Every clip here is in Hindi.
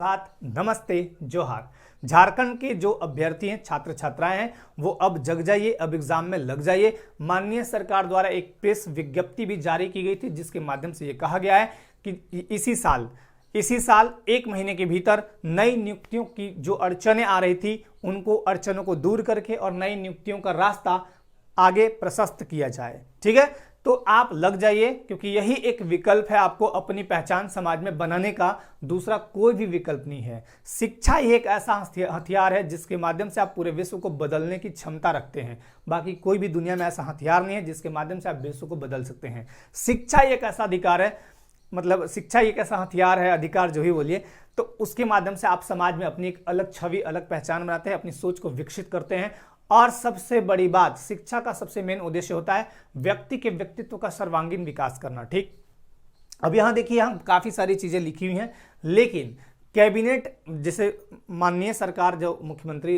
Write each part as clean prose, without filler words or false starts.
बात नमस्ते जोहार। झारखंड के जो अभ्यर्थी हैं, छात्र छात्राएं हैं, वो अब जग जाइए, अब एग्जाम में लग जाइए। माननीय सरकार द्वारा एक प्रेस विज्ञप्ति भी जारी की गई थी जिसके माध्यम से ये कहा गया है कि इसी साल 1 महीने के भीतर नई नियुक्तियों की जो अड़चनें आ रही थी उनको अड़चनों को दूर करके और नई नियुक्तियों का रास्ता आगे प्रशस्त किया जाए। ठीक है, तो आप लग जाइए क्योंकि यही एक विकल्प है आपको अपनी पहचान समाज में बनाने का, दूसरा कोई भी विकल्प नहीं है। शिक्षा ही एक ऐसा हथियार है जिसके माध्यम से आप पूरे विश्व को बदलने की क्षमता रखते हैं। बाकी कोई भी दुनिया में ऐसा हथियार नहीं है जिसके माध्यम से आप विश्व को बदल सकते हैं। शिक्षा ही एक ऐसा अधिकार है, मतलब शिक्षा ही एक ऐसा हथियार है, अधिकार जो ही बोलिए, तो उसके माध्यम से आप समाज में अपनी एक अलग छवि, अलग पहचान बनाते हैं, अपनी सोच को विकसित करते हैं। और सबसे बड़ी बात, शिक्षा का सबसे मेन उद्देश्य होता है व्यक्ति के व्यक्तित्व का सर्वांगीण विकास करना। ठीक, अब यहां देखिए यहां काफी सारी चीजें लिखी हुई हैं, लेकिन कैबिनेट जैसे माननीय सरकार जो मुख्यमंत्री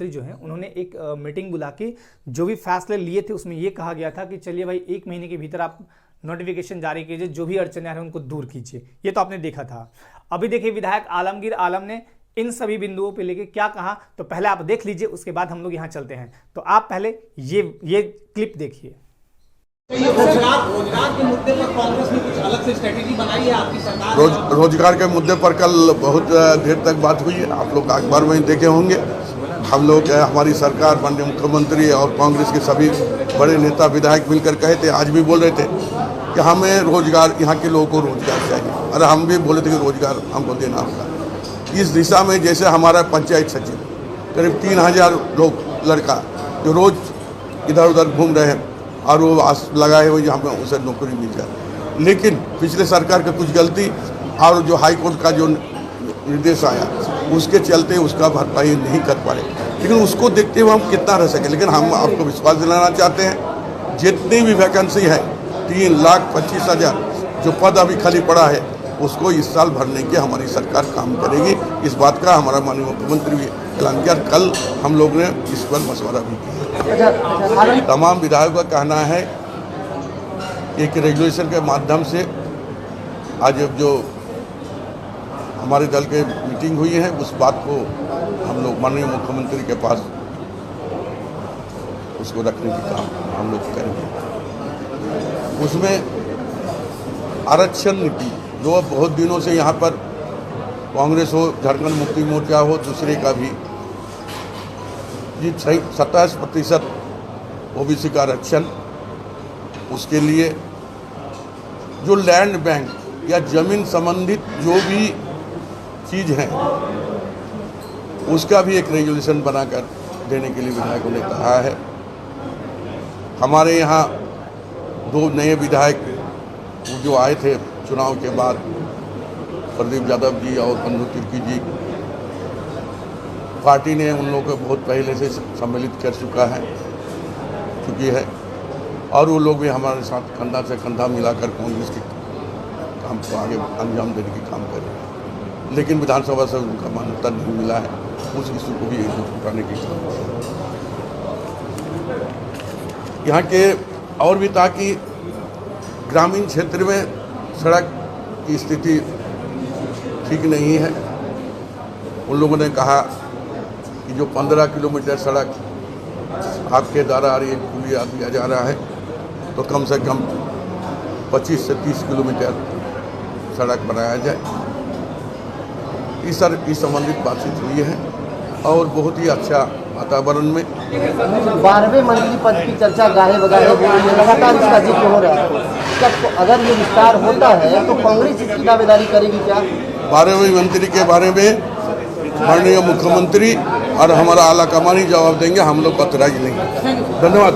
जो हैं उन्होंने एक मीटिंग बुला के जो भी फैसले लिए थे उसमें यह कहा गया था कि चलिए भाई 1 महीने के भीतर आप नोटिफिकेशन जारी कीजिए, जो भी अड़चनें आ रही हैं उनको दूर कीजिए। ये तो आपने देखा था। अभी देखिए विधायक आलमगीर आलम ने इन सभी बिंदुओं पे लेके क्या कहा, तो पहले आप देख लीजिए, उसके बाद हम लोग यहां चलते हैं। तो आप पहले ये क्लिप देखिए। रोजगार के मुद्दे पर कांग्रेस ने कुछ अलग से स्ट्रेटेजी बनाई है आपकी सरकार? रोजगार के मुद्दे पर कल बहुत देर तक बात हुई है, आप लोग अखबार में देखे होंगे। हम लोग, हमारी सरकार, माननीय मुख्यमंत्री और कांग्रेस के सभी बड़े नेता विधायक मिलकर कहे थे, आज भी बोल रहे थे कि हमें रोजगार, यहाँ के लोगों को रोजगार चाहिए, और हम भी बोले थे कि रोजगार हमको देना होगा। इस दिशा में जैसे हमारा पंचायत सचिव करीब 3000 लोग, लड़का जो रोज इधर उधर घूम रहे हैं और वो आस लगाए हुए यहाँ पर उसे नौकरी मिल जाए, लेकिन पिछले सरकार का कुछ गलती और जो हाई कोर्ट का जो निर्देश आया उसके चलते उसका भरपाई नहीं कर पाए। लेकिन उसको देखते हुए हम कितना रह सके, लेकिन हम आपको विश्वास दिलाना चाहते हैं जितनी भी वैकेंसी है 3,25,000 जो पद अभी खाली पड़ा है उसको इस साल भरने की हमारी सरकार काम करेगी। इस बात का हमारा माननीय मुख्यमंत्री भी ऐलान किया, कल हम लोग ने इस पर मशवरा भी किया। तमाम विधायकों का कहना है एक रेगुलेशन के माध्यम से आज जो हमारे दल के मीटिंग हुई है उस बात को हम लोग माननीय मुख्यमंत्री के पास उसको रखने की काम हम लोग करेंगे। उसमें आरक्षण नीति जो बहुत दिनों से यहाँ पर कांग्रेस हो, झारखंड मुक्ति मोर्चा हो, दूसरे का भी, ये 27% ओबीसी का आरक्षण, उसके लिए जो लैंड बैंक या जमीन संबंधित जो भी चीज़ है उसका भी एक रेगुलेशन बनाकर देने के लिए विधायकों ने कहा है। हमारे यहाँ 2 नए विधायक जो आए थे चुनाव के बाद, प्रदीप यादव जी और बंधु तिर्की जी, पार्टी ने उन लोगों को बहुत पहले से सम्मिलित कर चुकी है और वो लोग भी हमारे साथ कंधा से कंधा मिलाकर कांग्रेस के काम को आगे अंजाम देने की काम करें। लेकिन विधानसभा से उनका मान्यता नहीं मिला है, उस इशू को भी उठाने की काम यहाँ के और भी, ताकि ग्रामीण क्षेत्र में सड़क की स्थिति ठीक नहीं है। उन लोगों ने कहा कि जो 15 किलोमीटर सड़क आपके द्वारा आ रही है, पुलिया दिया जा रहा है, तो कम से कम 25 से 30 किलोमीटर सड़क बनाया जाए। इस संबंधित बातचीत हुई है और बहुत ही अच्छा वातावरण में 12वें मंत्री पद की चर्चा गाहे बगाहे लगातार इसका जिक्र हो रहा है। तो अगर ये विस्तार होता है तो कांग्रेस इसकी दावेदारी करेगी क्या? 12वें मंत्री के बारे में माननीय मुख्यमंत्री और हमारा आला कमान ही जवाब देंगे, हम लोग बतराज नहीं। धन्यवाद।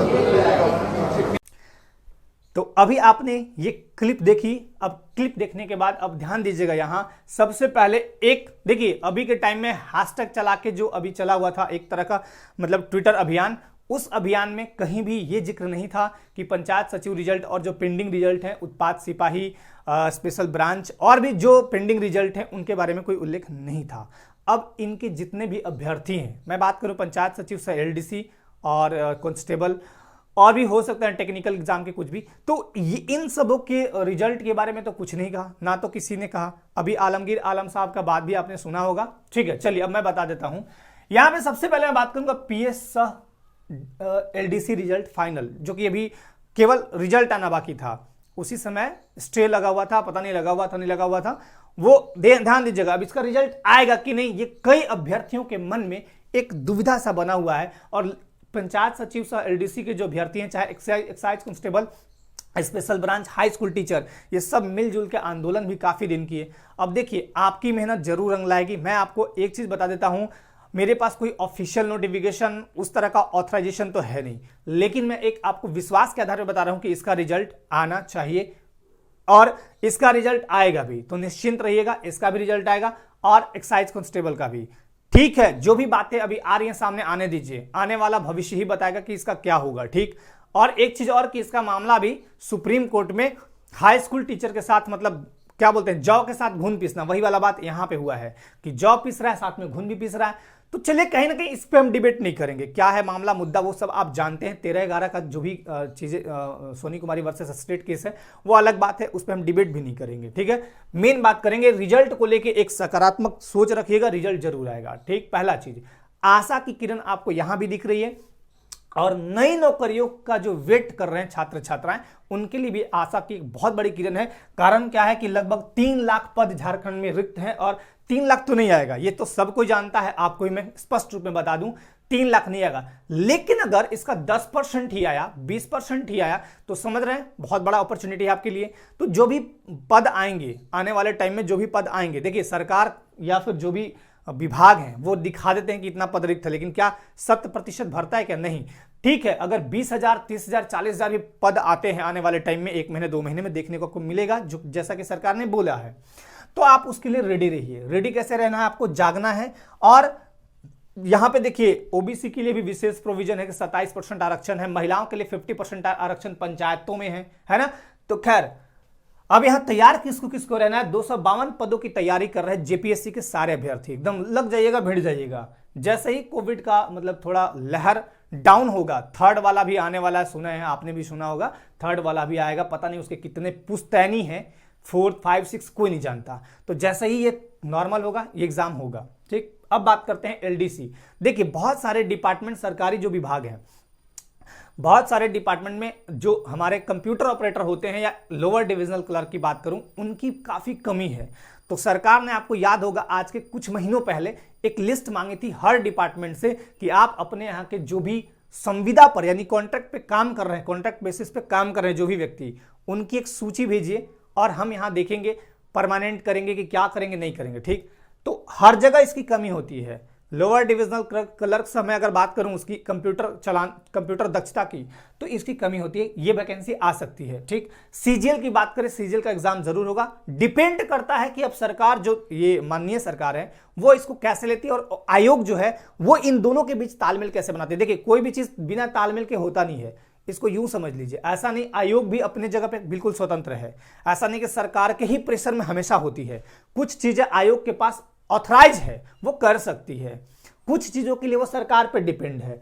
तो अभी आपने ये क्लिप देखी। अब क्लिप देखने के बाद अब ध्यान दीजिएगा, यहां सबसे पहले एक देखिए, अभी के टाइम में हैशटैग चला के जो अभी चला हुआ था एक तरह का, मतलब ट्विटर अभियान, उस अभियान में कहीं भी ये जिक्र नहीं था कि पंचायत सचिव रिजल्ट और जो पेंडिंग रिजल्ट हैं, उत्पाद सिपाही, स्पेशल ब्रांच और भी जो पेंडिंग रिजल्ट हैं उनके बारे में कोई उल्लेख नहीं था। अब इनके जितने भी अभ्यर्थी हैं, मैं बात करूं पंचायत सचिव से एलडीसी और कांस्टेबल और भी हो सकता है टेक्निकल एग्जाम के कुछ भी। तो ये इन सबों के रिजल्ट के बारे में तो कुछ नहीं कहा, ना तो किसी ने कहा। अभी आलमगीर आलम साहब का बात भी आपने सुना होगा। ठीक है, चलिए अब मैं बता देता हूं। यहां पे सबसे पहले मैं बात करूंगा पीएस एलडीसी रिजल्ट फाइनल, जो कि अभी केवल रिजल्ट आना बाकी था। उसी समय स्टे लगा हुआ था, पता नहीं लगा हुआ था नहीं लगा हुआ था, वो ध्यान दीजिएगा। अब इसका रिजल्ट आएगा कि नहीं, ये कई अभ्यर्थियों के मन में एक दुविधा सा बना हुआ है। और पंचायत सचिव सह एलडीसी के जो अभ्यर्थी हैं, चाहे excise constable, special branch, high school teacher, ये सब मिलजुल के आंदोलन भी काफी दिन किए। अब देखिए, आपकी मेहनत जरूर रंग लाएगी। मैं आपको एक चीज बता देता हूं, मेरे पास कोई ऑफिशियल नोटिफिकेशन उस तरह का ऑथराइजेशन तो है नहीं, लेकिन मैं एक आपको विश्वास के आधार पर बता रहा हूं कि इसका रिजल्ट आना चाहिए और इसका रिजल्ट आएगा भी। तो निश्चिंत रहिएगा, इसका भी रिजल्ट आएगा और एक्साइज कांस्टेबल का भी। ठीक है, जो भी बातें अभी आ रही हैं सामने आने दीजिए, आने वाला भविष्य ही बताएगा कि इसका क्या होगा। ठीक, और एक चीज और कि इसका मामला भी सुप्रीम कोर्ट में हाई स्कूल टीचर के साथ, मतलब क्या बोलते हैं, जौ के साथ घुन पीसना, वही वाला बात यहां पे हुआ है कि जौ पीस रहा है साथ में घुन भी पीस रहा है। तो चलिए, कहीं ना कहीं इस पे हम डिबेट नहीं करेंगे, क्या है मामला मुद्दा वो सब आप जानते हैं। 13/11 का जो भी चीजें Soni Kumari versus state case है वो अलग बात है, उस पर हम डिबेट भी नहीं करेंगे। ठीक है, मेन बात करेंगे रिजल्ट को लेके। एक सकारात्मक सोच रखिएगा, रिजल्ट जरूर आएगा। ठीक, पहला चीज, आशा की किरण आपको यहां भी दिख रही है और नई नौकरियों का जो वेट कर रहे हैं छात्र छात्राएं, उनके लिए भी आशा की एक बहुत बड़ी किरण है। कारण क्या है कि लगभग 3 लाख पद झारखंड में रिक्त हैं और 3 लाख तो नहीं आएगा, ये तो सब कोई जानता है, आपको ही मैं स्पष्ट रूप में बता दूं, 3 लाख नहीं आएगा। लेकिन अगर इसका 10% ही आया, 20% ही आया, तो समझ रहे हैं बहुत बड़ा अपॉर्चुनिटी है आपके लिए। तो जो भी पद आएंगे आने वाले टाइम में, जो भी पद आएंगे, देखिए सरकार या फिर जो भी विभाग हैं वो दिखा देते हैं कि इतना पद रिक्त है, लेकिन क्या 100% भरता है क्या? नहीं। ठीक है, अगर 20,000, 30,000, 40,000 भी पद आते हैं आने वाले टाइम में, 1 महीने 2 महीने में देखने को मिलेगा, जो जैसा कि सरकार ने बोला है, तो आप उसके लिए रेडी रहिए। रेडी कैसे रहना है? आपको जागना है। और यहां पे देखिए, ओबीसी के लिए भी विशेष प्रोविजन है कि 27% आरक्षण है, महिलाओं के लिए 50% आरक्षण पंचायतों में है ना। तो खैर, अब यहां तैयार किसको किसको रहना है? 252 पदों की तैयारी कर रहे हैं जेपीएससी के सारे अभ्यर्थी। एकदम लग जाइएगा, भिड़ जाइएगा। जैसे ही कोविड का मतलब थोड़ा लहर डाउन होगा, थर्ड वाला भी आने वाला है, सुना है, आपने भी सुना होगा, थर्ड वाला भी आएगा। पता नहीं उसके कितने पुश्तैनी है, 4, 5, 6 कोई नहीं जानता। तो जैसे ही ये नॉर्मल होगा, ये एग्जाम होगा। ठीक, अब बात करते हैं एलडीसी। देखिए, बहुत सारे डिपार्टमेंट, सरकारी जो विभाग हैं, बहुत सारे डिपार्टमेंट में जो हमारे कंप्यूटर ऑपरेटर होते हैं या लोअर डिविजनल क्लर्क की बात करूं, उनकी काफी कमी है। तो सरकार ने, आपको याद होगा, आज के कुछ महीनों पहले एक लिस्ट मांगी थी हर डिपार्टमेंट से कि आप अपने यहाँ के जो भी संविदा पर यानी कॉन्ट्रैक्ट पे काम कर रहे हैं, कॉन्ट्रैक्ट बेसिस पे काम कर रहे हैं जो भी व्यक्ति, उनकी एक सूची भेजिए और हम यहाँ देखेंगे, परमानेंट करेंगे कि क्या करेंगे, नहीं करेंगे। ठीक, तो हर जगह इसकी कमी होती है। लोअर डिविजनल क्लर्क से मैं अगर बात करूं उसकी कंप्यूटर दक्षता की, तो इसकी कमी होती है, ये वैकेंसी आ सकती है। ठीक, सीजीएल की बात करें, सीजीएल का एग्जाम जरूर होगा। डिपेंड करता है कि अब सरकार, जो ये माननीय सरकार है, वो इसको कैसे लेती है और आयोग जो है वो इन दोनों के बीच तालमेल कैसे बनाते हैं। देखिए, कोई भी चीज बिना तालमेल के होता नहीं है, इसको यूं समझ लीजिए। ऐसा नहीं, आयोग भी अपने जगह पे बिल्कुल स्वतंत्र है। ऐसा नहीं कि सरकार के ही प्रेशर में हमेशा होती है। कुछ चीजें आयोग के पास ऑथराइज है, वो कर सकती है। कुछ चीजों के लिए वो सरकार पे डिपेंड है।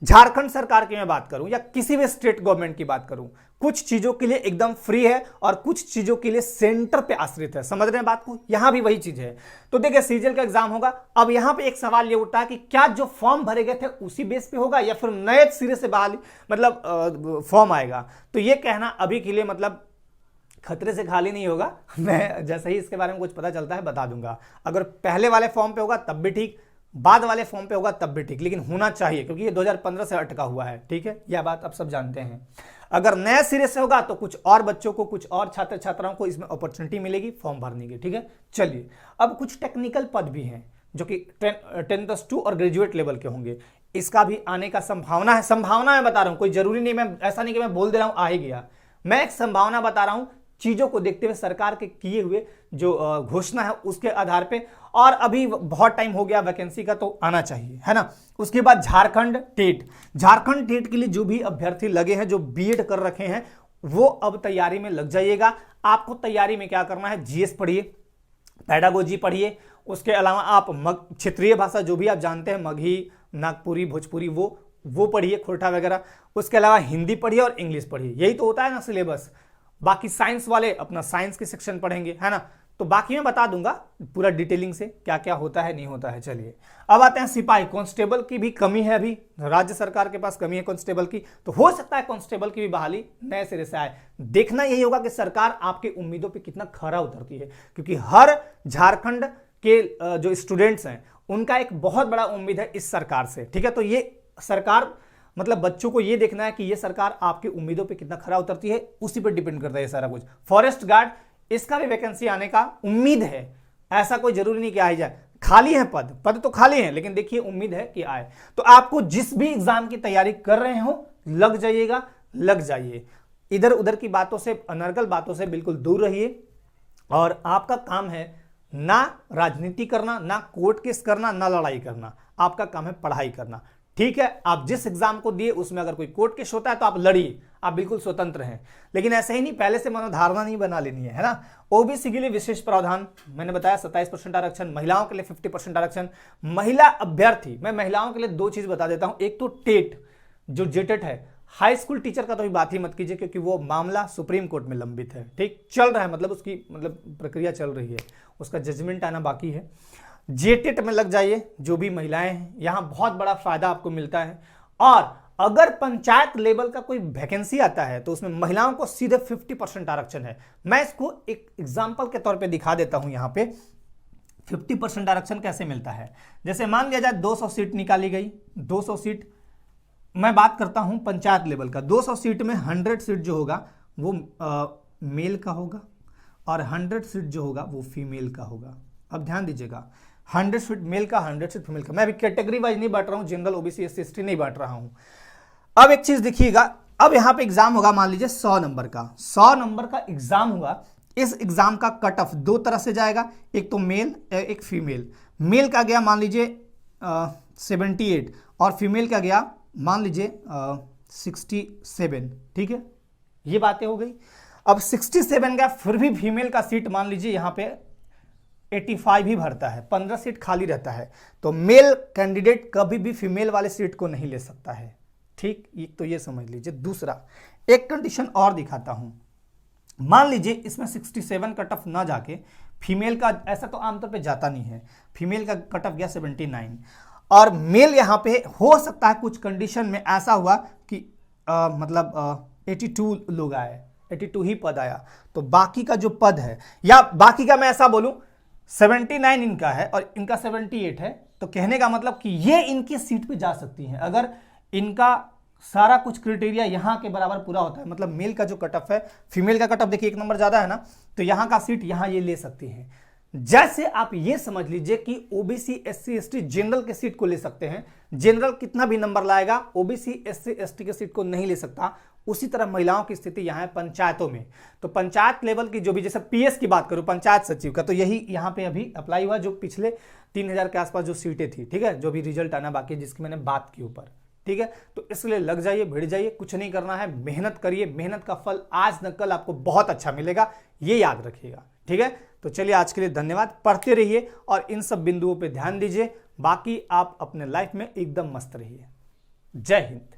झारखंड सरकार की मैं बात करूं या किसी भी स्टेट गवर्नमेंट की बात करूं, कुछ चीजों के लिए एकदम फ्री है और कुछ चीजों के लिए सेंटर पे आश्रित है। समझ रहे हैं बात को? यहां भी वही चीज है। तो देखिए, सीजीएल का एग्जाम होगा। अब यहां पे एक सवाल ये उठता है कि क्या जो फॉर्म भरे गए थे उसी बेस पे होगा या फिर नए सिरे से बहाली मतलब फॉर्म आएगा? तो ये कहना अभी के लिए मतलब खतरे से खाली नहीं होगा। मैं जैसे ही इसके बारे में कुछ पता चलता है बता दूंगा। अगर पहले वाले फॉर्म पे होगा तब भी ठीक, बाद वाले फॉर्म पे होगा तब भी ठीक, लेकिन होना चाहिए क्योंकि ये 2015 से अटका हुआ है। ठीक है, यह बात आप सब जानते हैं। अगर नए सिरे से होगा तो कुछ और बच्चों को, कुछ और छात्र छात्राओं को इसमें अपॉर्चुनिटी मिलेगी फॉर्म भरने की। ठीक है, चलिए, अब कुछ टेक्निकल पद भी हैं जो कि 10+2 और ग्रेजुएट लेवल के होंगे। इसका भी आने का संभावना है। संभावना मैं बता रहा हूं, कोई जरूरी नहीं, मैं ऐसा नहीं कि मैं बोल दे रहा हूं आ ही गया। मैं एक संभावना बता रहा हूं, चीजों को देखते हुए, सरकार के किए हुए जो घोषणा है उसके आधार पे। और अभी बहुत टाइम हो गया वैकेंसी का, तो आना चाहिए, है ना। उसके बाद झारखंड टेट। झारखंड टेट के लिए जो भी अभ्यर्थी लगे हैं, जो बीएड कर रखे हैं, वो अब तैयारी में लग जाइएगा। आपको तैयारी में क्या करना है? जीएस पढ़िए, पेडागोजी पढ़िए। उसके अलावा आप क्षेत्रीय भाषा जो भी आप जानते हैं, मगही, नागपुरी, भोजपुरी, वो वो पढ़िए खोटा वगैरह, उसके अलावा हिंदी पढ़िए और इंग्लिश पढ़िए, यही तो होता है ना सिलेबस। बाकी साइंस वाले अपना साइंस के सेक्शन पढ़ेंगे, है ना। तो बाकी मैं बता दूंगा पूरा डिटेलिंग से क्या क्या होता है नहीं होता है। चलिए अब आते हैं सिपाही कांस्टेबल की भी कमी है, अभी राज्य सरकार के पास कमी है कांस्टेबल की, तो हो सकता है कांस्टेबल की भी बहाली नए सिरे से आए। देखना यही होगा कि सरकार आपकी उम्मीदों पे कितना खरा उतरती है, क्योंकि हर झारखंड के जो स्टूडेंट्स हैं उनका एक बहुत बड़ा उम्मीद है इस सरकार से, ठीक है। तो ये सरकार मतलब बच्चों को ये देखना है कि ये सरकार आपकी उम्मीदों पे कितना खरा उतरती है, उसी पर डिपेंड करता है ये सारा कुछ। फॉरेस्ट गार्ड इसका भी वैकेंसी आने का उम्मीद है, ऐसा कोई जरूरी नहीं कि आ ही जाए, खाली है पद तो खाली है, लेकिन देखिए उम्मीद है कि आए। तो आपको जिस भी एग्जाम की तैयारी कर रहे हो लग जाइएगा, लग जाइए, इधर उधर की बातों से, अनर्गल बातों से बिल्कुल दूर रहिए। और आपका काम है ना राजनीति करना, ना कोर्ट केस करना, ना लड़ाई करना, आपका काम है पढ़ाई करना, ठीक है। आप जिस एग्जाम को दिए उसमें अगर कोई कोर्ट केस होता है तो आप लड़िए, आप बिल्कुल स्वतंत्र हैं, लेकिन ऐसे ही नहीं पहले से मनोधारणा नहीं बना लेनी है ना। ओबीसी के लिए विशेष प्रावधान मैंने बताया 27% आरक्षण, महिलाओं के लिए 50% आरक्षण। महिला अभ्यर्थी, मैं महिलाओं के लिए दो चीज बता देता हूं, एक तो टेट जो जेटेट है, हाई स्कूल टीचर का तो भी बात ही मत कीजिए, क्योंकि वो मामला सुप्रीम कोर्ट में लंबित है, ठीक चल रहा है, मतलब उसकी प्रक्रिया चल रही है, उसका जजमेंट आना बाकी है। जेटेट में लग जाइए जो भी महिलाएं हैं, यहां बहुत बड़ा फायदा आपको मिलता है। और अगर पंचायत लेवल का कोई वैकेंसी आता है तो उसमें महिलाओं को सीधे 50% आरक्षण है। मैं इसको एक एग्जांपल के तौर पे दिखा देता हूं। यहां पे 50% आरक्षण कैसे मिलता है, जैसे मान लिया जाए 200 सीट निकाली गई, 200 सीट, मैं बात करता हूं पंचायत लेवल का, 200 सीट में 100 सीट जो होगा वो मेल का होगा और 100 सीट जो होगा वो फीमेल का होगा। अब ध्यान दीजिएगा, 100 सीट मेल का, 100 सीट फीमेल का। मैं अभी कैटेगरी वाइज नहीं बांट रहा हूं, जनरल ओबीसी एससी एसटी नहीं बांट रहा हूं। अब एक चीज देखिएगा, अब यहां पे एग्जाम होगा, मान लीजिए 100 नंबर का, 100 नंबर का एग्जाम होगा। इस एग्जाम का कट ऑफ दो तरह से जाएगा, एक तो मेल एक फीमेल। मेल का गया मान लीजिए 78 और फीमेल का गया मान लीजिए 67, ठीक है, ये बातें हो गई। अब 67 का फिर भी फीमेल का सीट मान लीजिए यहां पे 85 ही भरता है, 15 सीट खाली रहता है, तो मेल कैंडिडेट कभी भी फीमेल वाले सीट को नहीं ले सकता है, ठीक, एक तो ये समझ लीजिए। दूसरा एक कंडीशन और दिखाता हूं, मान लीजिए इसमें 67 कट ऑफ ना जाके फीमेल का, ऐसा तो आमतौर पे जाता नहीं है, फीमेल का कट ऑफ गया 79 और मेल यहां पे हो सकता है कुछ कंडीशन में ऐसा हुआ कि 82 लोग आए, 82 ही पद आया, तो बाकी का जो पद है, या बाकी का मैं ऐसा बोलूं 79 इनका है और इनका 78 है, तो कहने का मतलब कि ये इनकी सीट पे जा सकती हैं अगर इनका सारा कुछ क्राइटेरिया यहां के बराबर पूरा होता है। मतलब मेल का जो कट ऑफ है, फीमेल का कट ऑफ देखिए 1 नंबर ज्यादा है ना, तो यहां का सीट यहां ये ले सकती है। जैसे आप ये समझ लीजिए कि ओबीसी एससी एसटी जनरल के सीट को ले सकते हैं, जनरल कितना भी नंबर लाएगा ओबीसी एससी एसटी के सीट को नहीं ले सकता, उसी तरह महिलाओं की स्थिति यहां है पंचायतों में। तो पंचायत लेवल की जो भी, जैसे पीएस की बात करूं पंचायत सचिव का, तो यही यहां पे अभी अप्लाई हुआ, जो पिछले 3000 के आसपास जो सीटें थी, ठीक है, जो भी रिजल्ट आना बाकी है जिसकी मैंने बात की ऊपर, ठीक है। तो इसलिए लग जाइए, भिड़ जाइए, कुछ नहीं करना है, मेहनत करिए, मेहनत का फल आज न कल आपको बहुत अच्छा मिलेगा, ये याद रखिएगा, ठीक है। तो चलिए आज के लिए धन्यवाद, पढ़ते रहिए और इन सब बिंदुओं पे ध्यान दीजिए, बाकी आप अपने लाइफ में एकदम मस्त रहिए। जय हिंद।